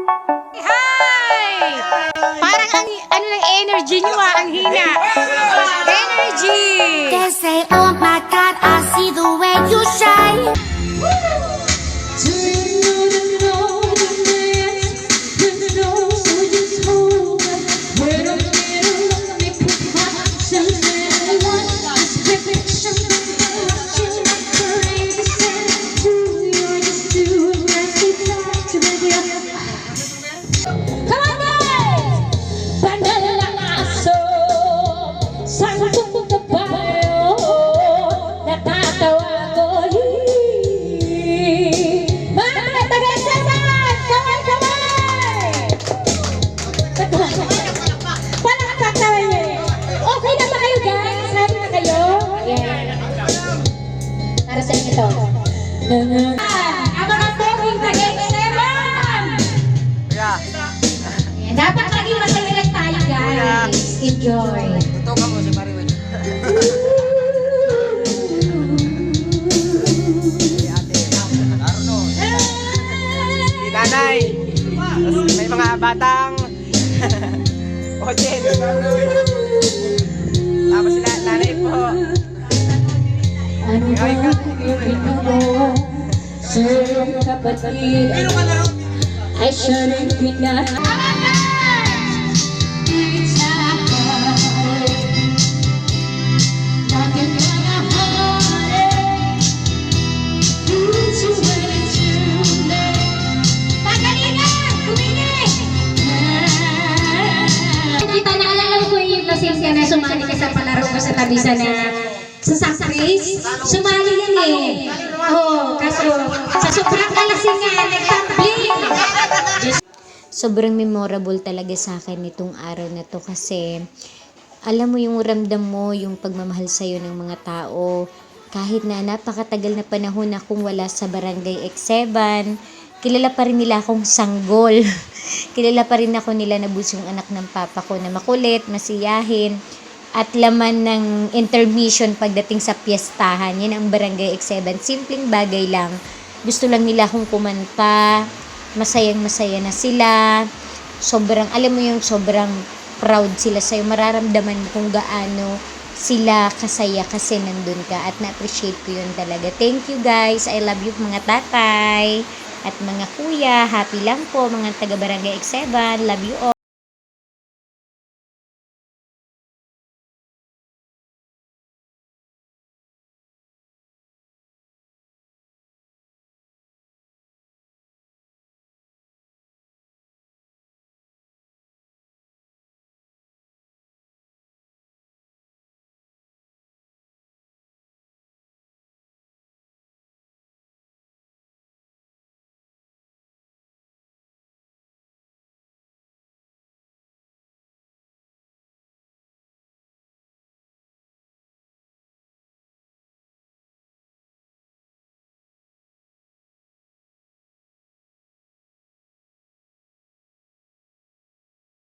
Hi! Parang ang ano ng energy nyo ang hina. Energy! They say, oh my God, I see the way you shine. Para sa inyo to. Ang mga trending taga-exeman! Dapat maging masaya lang tayo, guys. Enjoy. Ito ka mo si Mariwin. Si ate. Arno. Si nanay. Tapos may mga batang Ochen. Tapos sila nanay po. Ano ba ibig mo sa iyong kapatid? Ay siya rin na sumali ka sa palaro ko sa tabisan na sa Sakris, sumali yan eh. Oo, kaso sa sobrang kalasingan, nagtambling. Sobrang memorable talaga sa akin itong araw na to kasi alam mo yung ramdam mo, yung pagmamahal sa'yo ng mga tao. Kahit na napakatagal na panahon akong wala sa Barangay X7, kilala pa rin nila akong sanggol. Kilala pa rin ako nila na busong anak ng papa ko na makulit, masiyahin, at laman ng intermission pagdating sa piyestahan. Yan ang Barangay X7. Simpleng bagay lang. Gusto lang nila akong kumanta, masayang-masaya na sila. Sobrang, alam mo yung sobrang proud sila sa'yo. Mararamdaman mo kung gaano sila kasaya kasi nandun ka at na-appreciate ko yun talaga. Thank you guys. I love you mga tatay at mga kuya. Happy lang po mga taga Barangay X7. Love you all.